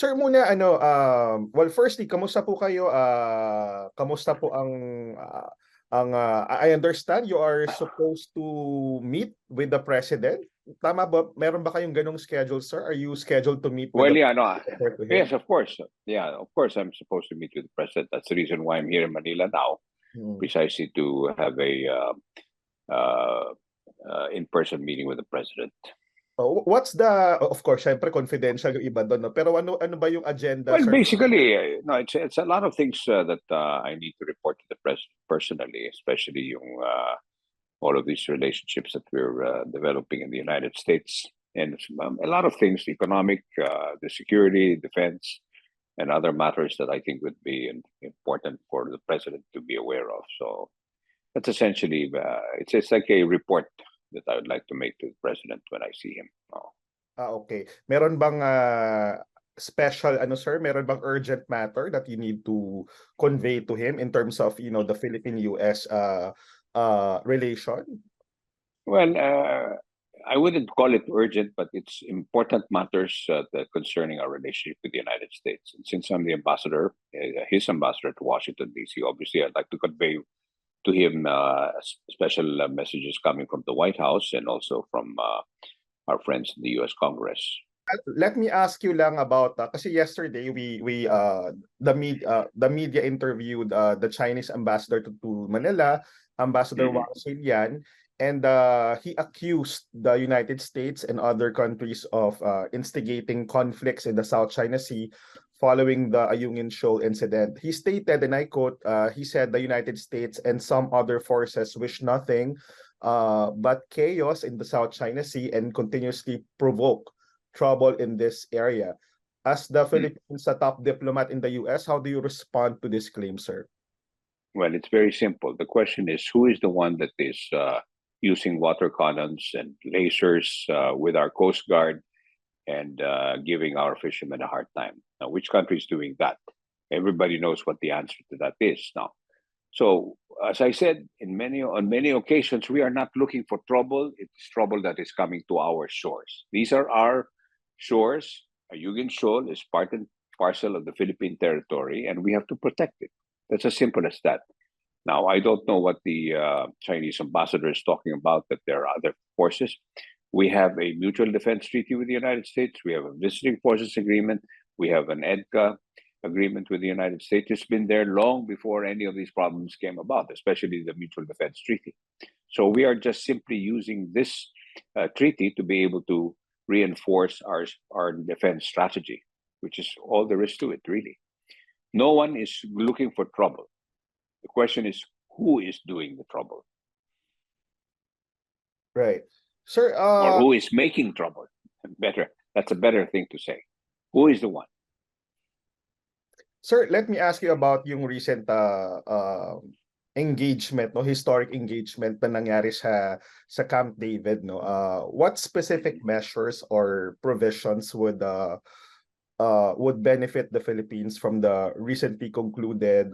Sir muna well firstly, kamusta po kayo? Kamusta po I understand you are supposed to meet with the president. Tama ba? Meron ba kayong ganong schedule, sir? Are you scheduled to meet with Well, the yeah, no, report to him? yes, of course. Yeah, of course, I'm supposed to meet with the president. That's the reason why I'm here in Manila now, Hmm. precisely to have a uh, in-person meeting with the president. Oh, what's the of course, syempre confidential yung iba doon, no? Pero ano ba yung agenda, Well, sir? basically, no, it's a lot of things that I need to report to the president personally, especially all of these relationships that we're developing in the United States, and a lot of things, economic, the security, defense, and other matters that I think would be important for the president to be aware of. So that's essentially it's like a report that I would like to make to the president when I see him. Oh. Okay. Meron bang special sir, meron bang urgent matter that you need to convey to him in terms of, the Philippine-US relation? Well, I wouldn't call it urgent, but it's important matters that concerning our relationship with the United States. And since I'm the ambassador, his ambassador to Washington D.C., obviously I'd like to convey to him special messages coming from the White House and also from our friends in the U.S. Congress. Let me ask you lang about kasi yesterday the media interviewed the Chinese ambassador to Manila, Ambassador Mhm. Wang Xilian, and he accused the United States and other countries of instigating conflicts in the South China Sea following the Ayungin Shoal incident. He stated, and I quote, he said the United States and some other forces wish nothing but chaos in the South China Sea and continuously provoke trouble in this area. As the Philippines a top diplomat in the US, how do you respond to this claim, sir? Well, it's very simple. The question is, who is the one that is using water cannons and lasers with our Coast Guard and giving our fishermen a hard time? Now, which country is doing that? Everybody knows what the answer to that is now. So, as I said, on many occasions, we are not looking for trouble. It's trouble that is coming to our shores. These are our shores. Ayungin Shoal is part and parcel of the Philippine territory, and we have to protect it. That's as simple as that. Now, I don't know what the Chinese ambassador is talking about, that there are other forces. We have a mutual defense treaty with the United States. We have a visiting forces agreement. We have an EDCA agreement with the United States. It's been there long before any of these problems came about, especially the mutual defense treaty. So we are just simply using this treaty to be able to reinforce our defense strategy, which is all there is to it, really. No one is looking for trouble. The question is, who is doing the trouble? Right. Sir, Or who is making trouble? Better. That's a better thing to say. Who is the one? sir, let me ask you about yung recent engagement, no, historic engagement na nangyari sa Camp David, no. What specific measures or provisions would benefit the Philippines from the recently concluded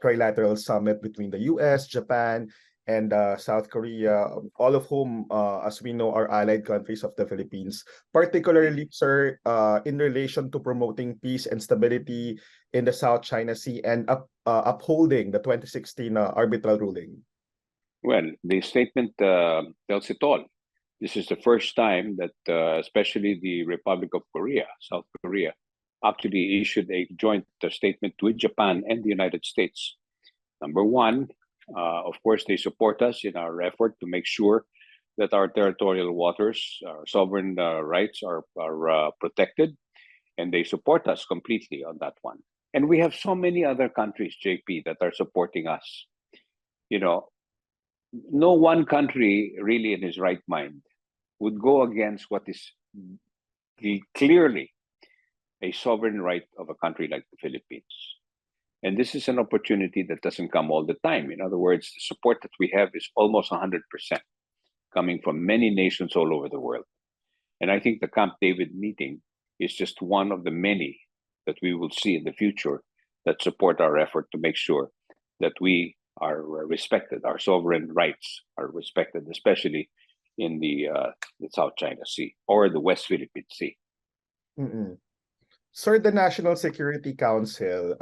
trilateral summit between the US, Japan, and South Korea, all of whom, as we know, are allied countries of the Philippines, particularly, sir, in relation to promoting peace and stability in the South China Sea and upholding the 2016 arbitral ruling? Well, the statement tells it all. This is the first time that, especially the Republic of Korea, South Korea, actually issued a joint statement with Japan and the United States. Number one, of course, they support us in our effort to make sure that our territorial waters, our sovereign rights are protected, and they support us completely on that one. And we have so many other countries, JP, that are supporting us. You know, no one country really in his right mind would go against what is clearly a sovereign right of a country like the Philippines. And this is an opportunity that doesn't come all the time. In other words, the support that we have is almost 100% coming from many nations all over the world. And I think the Camp David meeting is just one of the many that we will see in the future that support our effort to make sure that we are respected, our sovereign rights are respected, especially in the South China Sea or the West Philippine Sea. Mm-mm. Sir, the National Security Council,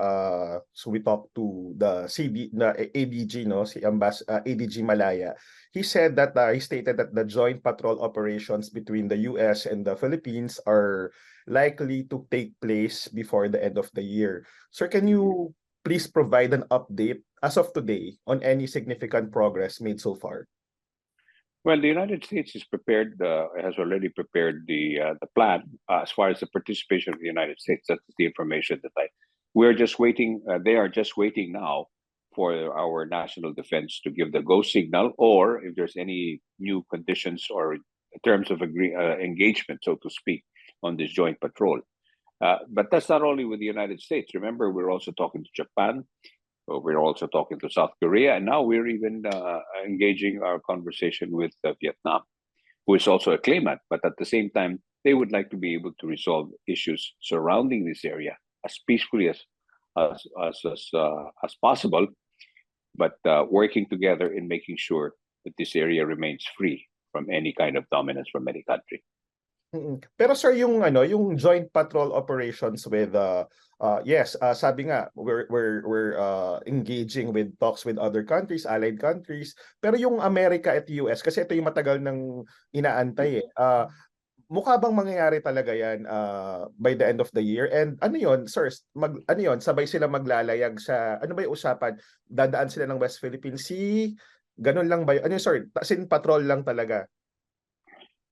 so we talked to the ADG, no, si ADG Malaya. He said that he stated that the joint patrol operations between the US and the Philippines are likely to take place before the end of the year. Sir, can you please provide an update as of today on any significant progress made so far? Well, the United States is prepared, has already prepared the plan as far as the participation of the United States. That's the information that we're just waiting. They are just waiting now for our national defense to give the go signal, or if there's any new conditions or terms of engagement, so to speak, on this joint patrol. But that's not only with the United States. Remember, we're also talking to Japan. We're also talking to South Korea, and now we're even engaging our conversation with Vietnam, who is also a claimant. But at the same time, they would like to be able to resolve issues surrounding this area as peacefully as possible, but working together in making sure that this area remains free from any kind of dominance from any country. Pero sir, yung joint patrol operations with yes, sabi nga we're engaging with talks with other countries, allied countries. Pero yung America at US, kasi ito yung matagal nang inaantay mukha bang mangyayari talaga yan by the end of the year? And ano yon, sir, ano yon, sabay sila maglalayag sa, ano ba yung usapan? Dadaan sila ng West Philippine Sea? Ganun lang ba yun? Ano yun, sir? Sin patrol lang talaga?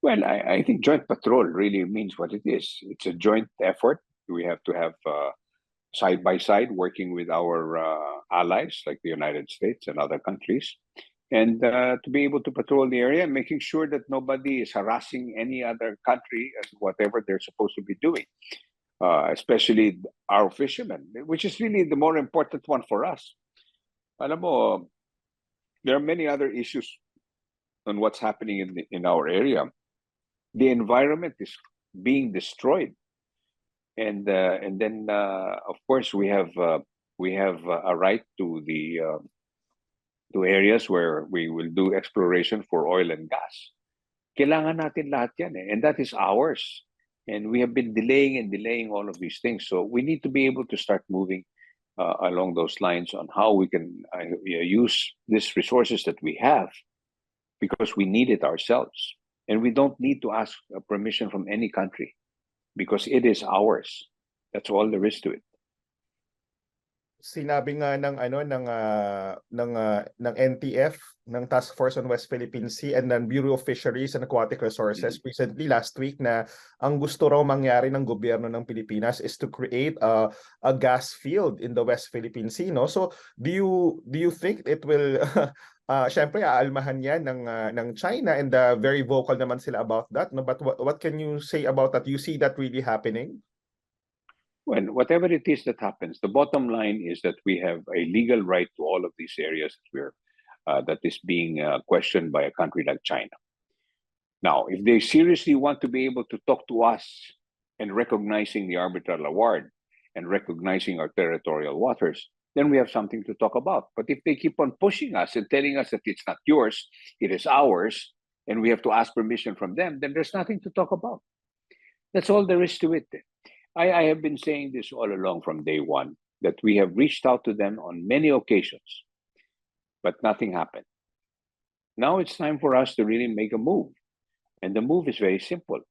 Well, I think joint patrol really means what it is. It's a joint effort. We have to have side by side working with our allies like the United States and other countries, and to be able to patrol the area, making sure that nobody is harassing any other country as whatever they're supposed to be doing, especially our fishermen, which is really the more important one for us. Alam mo, there are many other issues on what's happening in our area. The environment is being destroyed, and then of course we have a right to the to areas where we will do exploration for oil and gas. Kailangan natin lahat yan and that is ours. And we have been delaying and delaying all of these things. So we need to be able to start moving along those lines on how we can use these resources that we have, because we need it ourselves. And we don't need to ask permission from any country because it is ours. That's all there is to it. Sinabi nga ng NTF, ng Task Force on West Philippine Sea, and ng Bureau of Fisheries and Aquatic Resources recently last week na ang gusto raw mangyari ng gobyerno ng Pilipinas is to create a gas field in the West Philippine Sea, no? So do you think it will syempre aalmahan yan ng China, and very vocal naman sila about that, no? But what can you say about that? You see that really happening? Well, whatever it is that happens, the bottom line is that we have a legal right to all of these areas that is being questioned by a country like China. Now, if they seriously want to be able to talk to us and recognizing the arbitral award and recognizing our territorial waters, then we have something to talk about. But if they keep on pushing us and telling us that it's not yours, it is ours, and we have to ask permission from them, then there's nothing to talk about. That's all there is to it. I have been saying this all along from day one, that we have reached out to them on many occasions, but nothing happened. Now it's time for us to really make a move. And the move is very simple.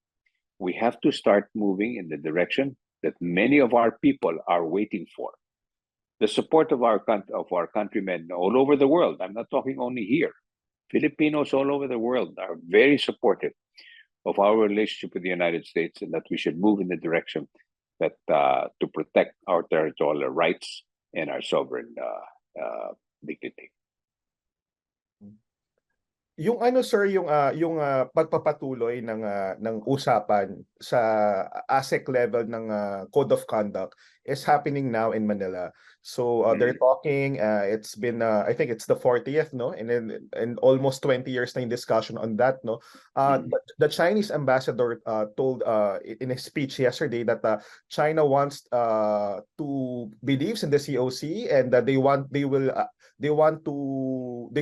We have to start moving in the direction that many of our people are waiting for. The support of our countrymen all over the world. I'm not talking only here. Filipinos all over the world are very supportive of our relationship with the United States, and that we should move in the direction that to protect our territorial rights and our sovereign dignity. Yung sir, yung pagpapatuloy ng usapan sa ASEC level ng Code of Conduct is happening now in Manila. So they're talking, it's been I think it's the 40th, no? And almost 20 years na in discussion on that, no? The Chinese ambassador told in a speech yesterday that China wants believes in the COC, and that they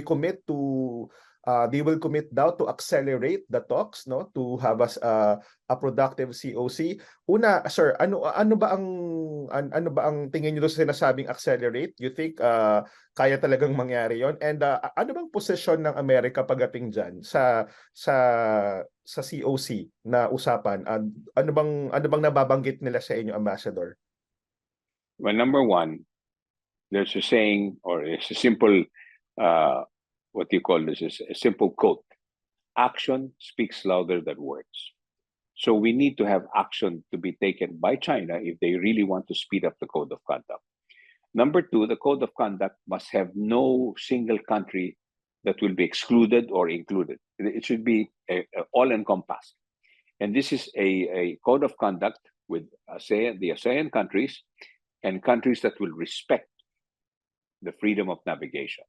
commit to They will commit daw to accelerate the talks, no, to have a productive COC. Una, sir, ano ba ang tingin niyo sa sinasabing accelerate? You think kaya talagang mangyari 'yon? And ano bang posisyon ng Amerika pagdating diyan sa sa COC na usapan? Ano bang nababanggit nila sa inyo, Ambassador? Well, number one, there's a saying, or it's a simple, what do you call this? Is a simple quote: "Action speaks louder than words." So we need to have action to be taken by China if they really want to speed up the code of conduct. Number two, the code of conduct must have no single country that will be excluded or included. It should be all-encompassing. And this is a code of conduct with the ASEAN countries and countries that will respect the freedom of navigation.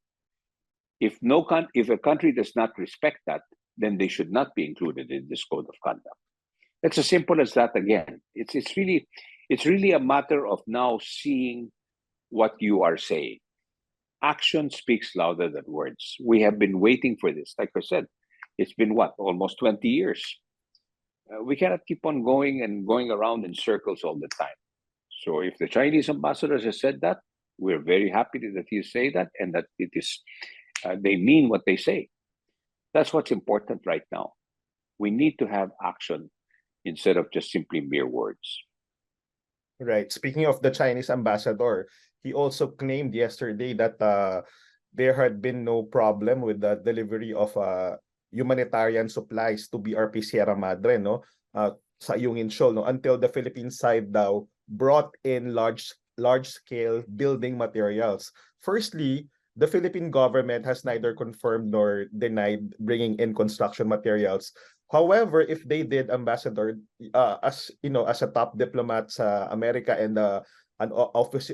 If a country does not respect that, then they should not be included in this code of conduct. It's as simple as that. Again, it's really a matter of now seeing what you are saying. Action speaks louder than words. We have been waiting for this. Like I said, it's been almost 20 years. We cannot keep on going around in circles all the time. So if the Chinese ambassador has said that, we're very happy that he say that, and that it is they mean what they say. That's what's important right now. We need to have action instead of just simply mere words. Right. Speaking of the Chinese ambassador, he also claimed yesterday that there had been no problem with the delivery of humanitarian supplies to BRP Sierra Madre, no, sa Ayungin Shoal, no, until the Philippine side daw brought in large scale building materials. Firstly, the Philippine government has neither confirmed nor denied bringing in construction materials. However, if they did, Ambassador, as you know, as a top diplomat sa America and an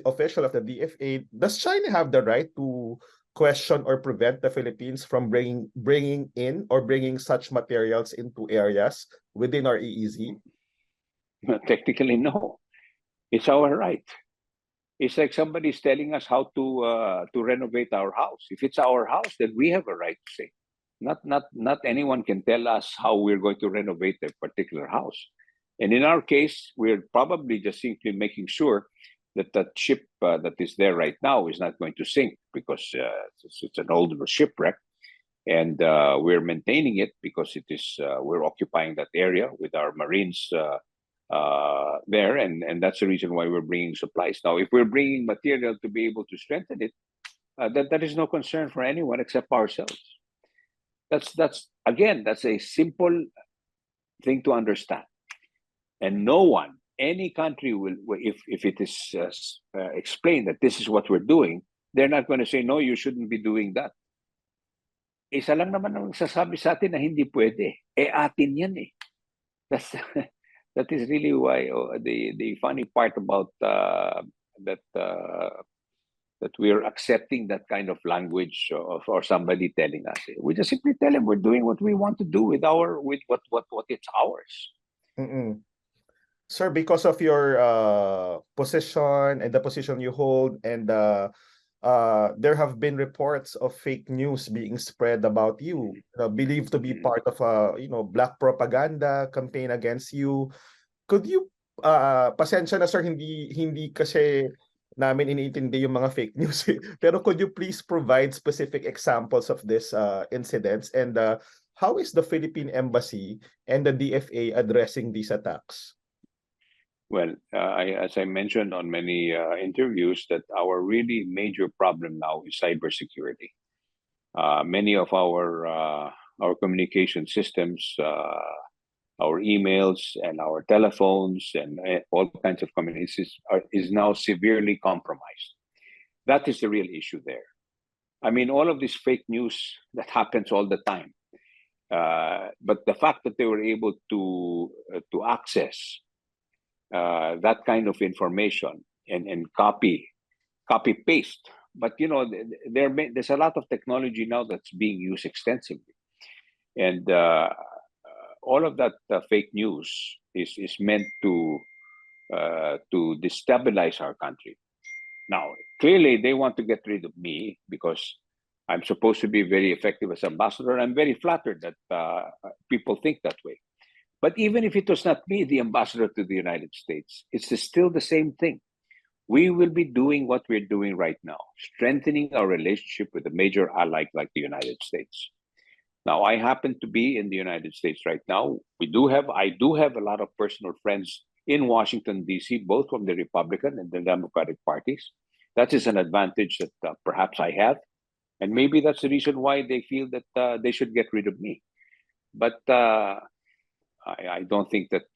official of the DFA, does China have the right to question or prevent the Philippines from bringing in or bringing such materials into areas within our EEZ? Technically, no. It's our right. It's like somebody's telling us how to renovate our house. If it's our house, then we have a right to say. Not anyone can tell us how we're going to renovate a particular house. And in our case, we're probably just simply making sure that that ship that is there right now is not going to sink, because it's an older shipwreck, and we're maintaining it because it is we're occupying that area with our Marines there, and that's the reason why we're bringing supplies. Now, if we're bringing material to be able to strengthen it, that is no concern for anyone except ourselves. That's again, that's a simple thing to understand, and no one, any country will, if it is explained that this is what we're doing, they're not going to say, no, you shouldn't be doing that. Isa lang naman ang sasabi sa atin na hindi pwede. Atin yan eh. That is really why the funny part about that we're accepting that kind of language or somebody telling us. We just simply tell them we're doing what we want to do with what it's ours. Mm-mm. Sir, because of your position and the position you hold, and there have been reports of fake news being spread about you, believed to be part of a black propaganda campaign against you. Could you pasensya na sir, hindi kasi namin iniintindi yung mga fake news pero could you please provide specific examples of this incidents, and how is the Philippine Embassy and the DFA addressing these attacks? Well, as I mentioned on many interviews, that our really major problem now is cybersecurity. Many of our communication systems, our emails and our telephones and all kinds of communications is now severely compromised. That is the real issue there. I mean, all of this fake news that happens all the time, but the fact that they were able to access that kind of information and copy paste. But there's a lot of technology now that's being used extensively, and all of that fake news is meant to destabilize our country. Now, clearly, they want to get rid of me because I'm supposed to be very effective as ambassador. I'm very flattered that people think that way. But even if it was not me, the ambassador to the United States, it's still the same thing. We will be doing what we're doing right now, strengthening our relationship with a major ally like the United States. Now, I happen to be in the United States right now. I do have a lot of personal friends in Washington, D.C., both from the Republican and the Democratic parties. That is an advantage that perhaps I have. And maybe that's the reason why they feel that they should get rid of me. But I don't think that,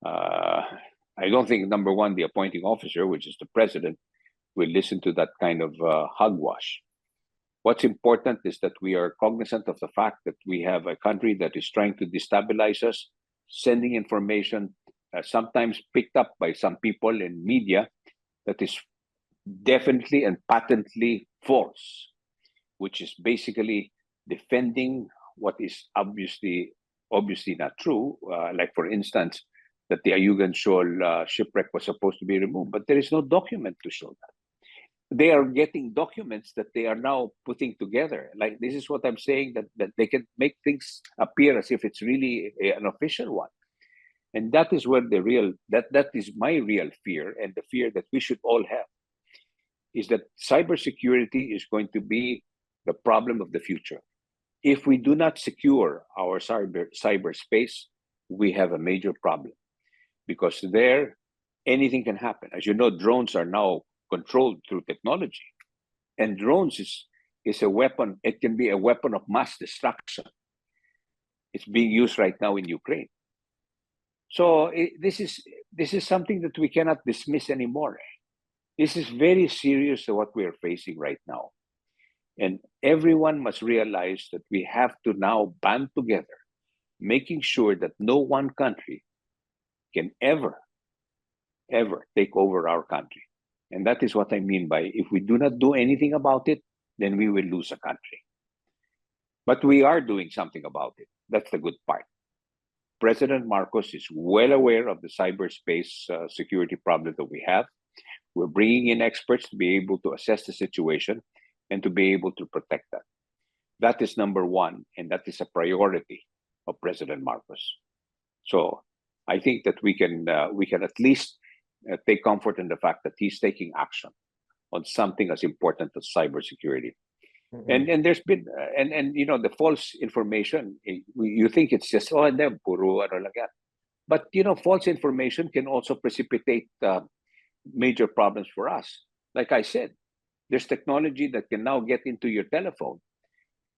I don't think, number one, the appointing officer, which is the president, will listen to that kind of hogwash. What's important is that we are cognizant of the fact that we have a country that is trying to destabilize us, sending information sometimes picked up by some people in media that is definitely and patently false, which is basically defending what is obviously not true. Like, for instance, that the Ayugan Shoal shipwreck was supposed to be removed, but there is no document to show that. They are getting documents that they are now putting together. Like, this is what I'm saying, that they can make things appear as if it's really an official one. And that is where that is my real fear, and the fear that we should all have, is that cybersecurity is going to be the problem of the future. If we do not secure our cyberspace, we have a major problem, because there anything can happen. As you know, drones are now controlled through technology, and drones is a weapon. It can be a weapon of mass destruction. It's being used right now in Ukraine. So this is something that we cannot dismiss anymore. This is very serious to what we are facing right now. And everyone must realize that we have to now band together, making sure that no one country can ever take over our country. And that is what I mean by, if we do not do anything about it, then we will lose a country. But we are doing something about it. That's the good part. President Marcos is well aware of the cyberspace security problem that we have. We're bringing in experts to be able to assess the situation and to be able to protect that. That is number one, and that is a priority of President Marcos. So I think that we can at least take comfort in the fact that he's taking action on something as important as cybersecurity. Mm-mm. And there's been and you know, the false information. You think it's just puro ano lang yan. But you know, false information can also precipitate major problems for us. Like I said, there's technology that can now get into your telephone,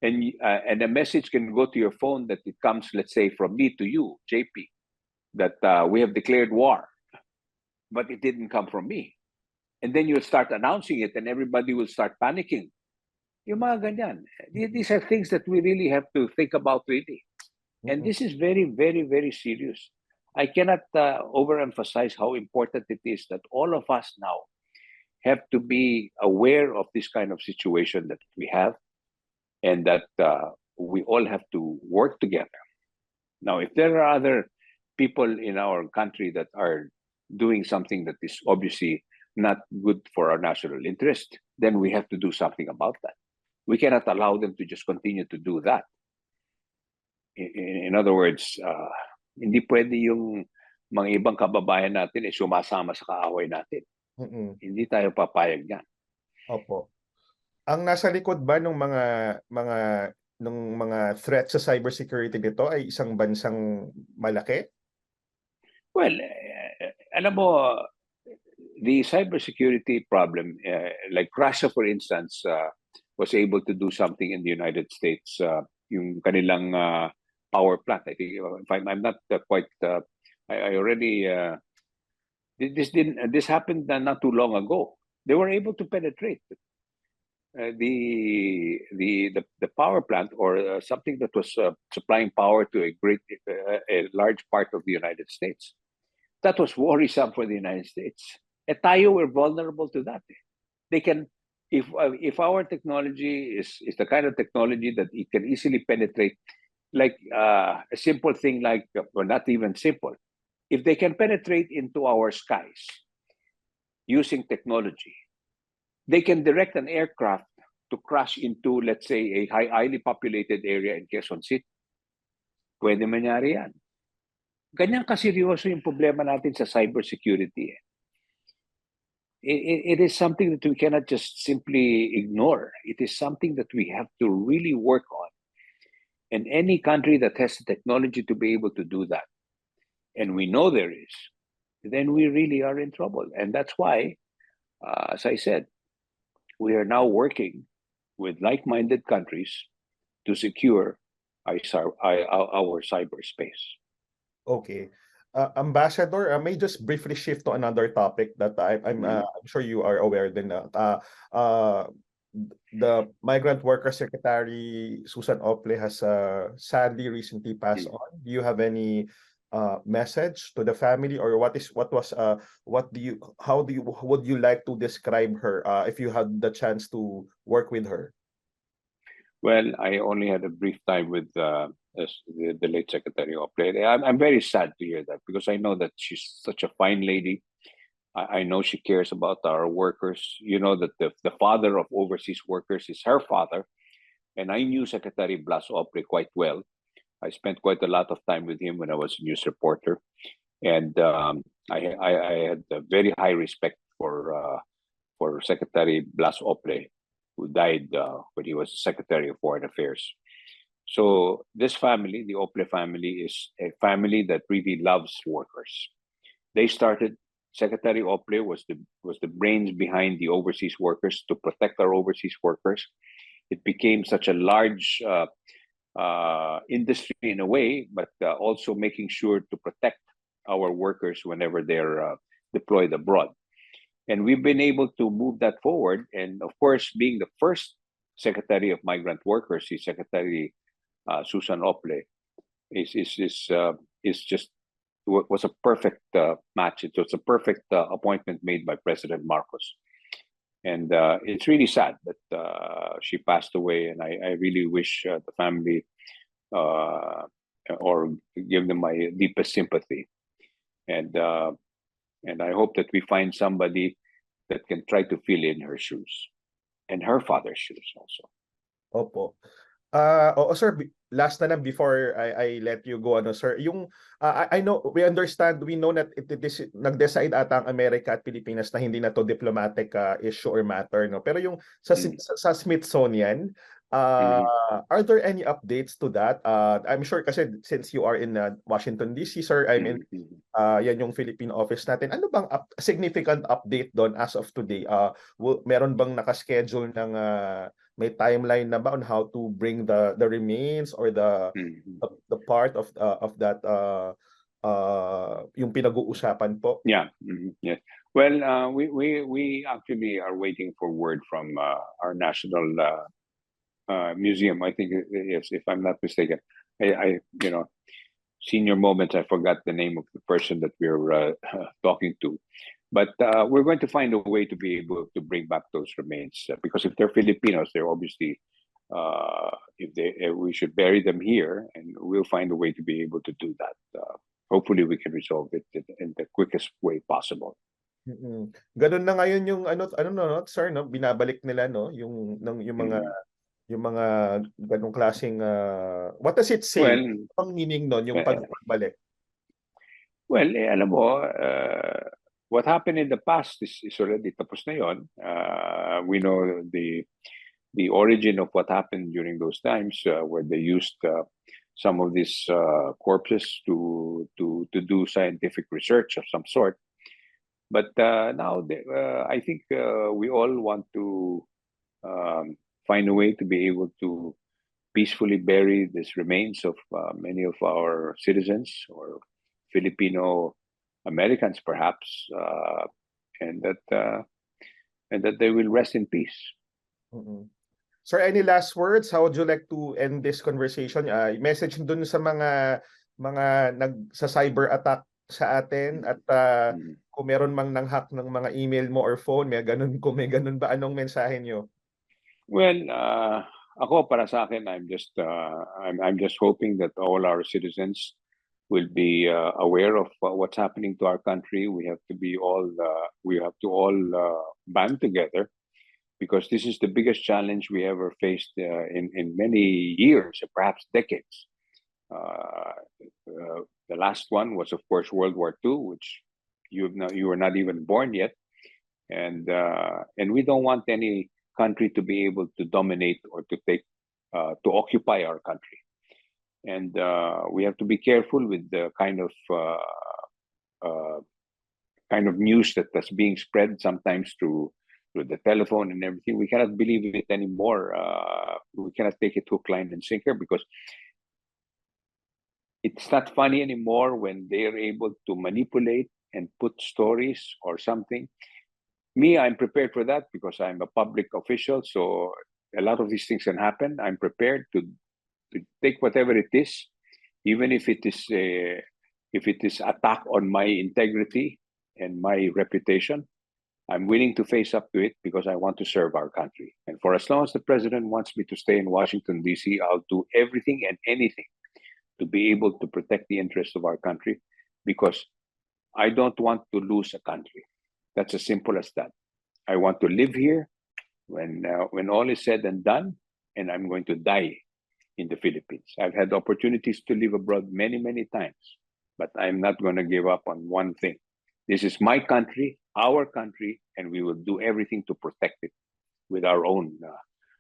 and a message can go to your phone that it comes, let's say, from me to you, JP, that we have declared war, but it didn't come from me. And then you'll start announcing it, and everybody will start panicking. Yung mga ganyan. These are things that we really have to think about, really. And this is very, very, very serious. I cannot overemphasize how important it is that all of us now have to be aware of this kind of situation that we have, and that we all have to work together. Now, if there are other people in our country that are doing something that is obviously not good for our national interest, then we have to do something about that. We cannot allow them to just continue to do that. In other words, hindi pwede yung mga ibang kababayan natin ay sumasama sa kaaway natin. Hindi tayo papayag yan. Opo. Ang nasa likod ba ng mga threat sa cybersecurity nito ay isang bansang malaki? Well, alam mo, the cybersecurity problem, like Russia, for instance, was able to do something in the United States. Yung kanilang power plant. I think, if I'm not quite, I already. This happened not too long ago. They were able to penetrate the power plant, or something that was supplying power to a large part of the United States. That was worrisome for the United States. At tayo, we're vulnerable to that. They can, if our technology is the kind of technology that it can easily penetrate, like a simple thing like, or not even simple, if they can penetrate into our skies using technology, they can direct an aircraft to crash into, let's say, a highly populated area in Quezon City. Pwede mangyari yan. Ganyan kaseryoso yung problema natin sa cybersecurity. It is something that we cannot just simply ignore. It is something that we have to really work on. And any country that has the technology to be able to do that, and we know there is, then we really are in trouble. And that's why, as I said, we are now working with like-minded countries to secure our cyberspace. Okay. Ambassador, may just briefly shift to another topic that I'm sure you are aware din. The Migrant Worker Secretary Susan Ople has sadly recently passed on. Do you have any message to the family, or would you like to describe her if you had the chance to work with her? Well, I only had a brief time with the late Secretary Ople. I'm very sad to hear that, because I know that she's such a fine lady. I know she cares about our workers. You know that the father of overseas workers is her father, and I knew Secretary Blas Ople quite well. I spent quite a lot of time with him when I was a news reporter, and I had a very high respect for Secretary Blas Ople, who died when he was Secretary of Foreign Affairs. So this family, the Ople family, is a family that really loves workers. They started. Secretary Ople was the brains behind the overseas workers, to protect our overseas workers. It became such a large industry in a way, but also making sure to protect our workers whenever they're deployed abroad. And we've been able to move that forward. And of course, being the first Secretary of Migrant Workers, the Secretary Susan Ople was a perfect match. It was a perfect appointment made by President Marcos. And it's really sad that she passed away, and I really wish the family or give them my deepest sympathy. And I hope that we find somebody that can try to fill in her shoes, and her father's shoes also. Opo. Oo sir, last na lang before I let you go, sir, yung I know, we know that it is nag-decide ata ang Amerika at Pilipinas na hindi na to diplomatic issue or matter, no, pero yung sa Smithsonian, are there any updates to that? I'm sure kasi since you are in Washington DC, sir, I mean yan yung Philippine office natin. Ano bang significant update doon as of today? Meron bang naka-schedule ng may timeline na ba on how to bring the remains or the part of that yung pinag-uusapan po? Yeah. Yes. Well, we actually are waiting for word from our national museum. I think, if I'm not mistaken, I senior moments, I forgot the name of the person that we're talking to. But we're going to find a way to be able to bring back those remains, because if they're Filipinos, they're obviously we should bury them here, and we'll find a way to be able to do that. Hopefully, we can resolve it in the quickest way possible. Ganun na ngayon yung no, sir, no, binabalik nila, no, yung mga ganung klaseng what does it say? Well, Ang meaning nun yung pagbalik? Well, alam mo, what happened in the past is already tapos na yon. We know the origin of what happened during those times, where they used some of these corpses to do scientific research of some sort. But now, I think we all want to find a way to be able to peacefully bury these remains of many of our citizens, or Filipino Americans, perhaps, and that they will rest in peace. Sir, any last words? How would you like to end this conversation? Message dun sa mga sa cyber attack sa atin, at kung meron mang nang-hack ng mga email mo or phone, may ganun ba, anong mensahe nyo? Well, ako, para sa akin, I'm just hoping that all our citizens will be aware of what's happening to our country. We have to all band together because this is the biggest challenge we ever faced in many years, perhaps decades. The last one was, of course, World War II, which you were not even born yet, and we don't want any country to be able to dominate or to take to occupy our country, and we have to be careful with the kind of news that's being spread sometimes through the telephone and everything. We cannot believe it anymore. We cannot take it hook, line, and sinker, because it's not funny anymore when they're able to manipulate and put stories or something. Me, I'm prepared for that because I'm a public official, so a lot of these things can happen. I'm prepared to take whatever it is, even if it is attack on my integrity and my reputation. I'm willing to face up to it because I want to serve our country. And for as long as the president wants me to stay in Washington, D.C., I'll do everything and anything to be able to protect the interests of our country, because I don't want to lose a country. That's as simple as that. I want to live here when all is said and done, and I'm going to die in the Philippines. I've had opportunities to live abroad many, many times, but I'm not going to give up on one thing. This is my country, our country, and we will do everything to protect it with our own,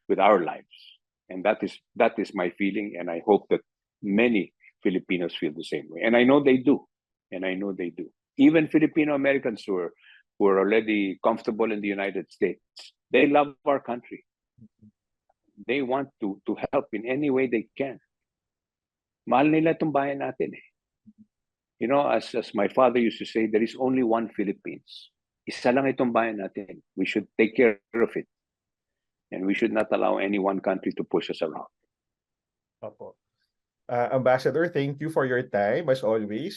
with our lives. And that is my feeling, and I hope that many Filipinos feel the same way. And I know they do. Even Filipino Americans who are already comfortable in the United States, they love our country. They want to help in any way they can. Mahal nila itong bayan natin eh. You know, as my father used to say, there is only one Philippines. Isa lang itong bayan natin. We should take care of it. And we should not allow any one country to push us around. Opo. Ambassador, thank you for your time as always.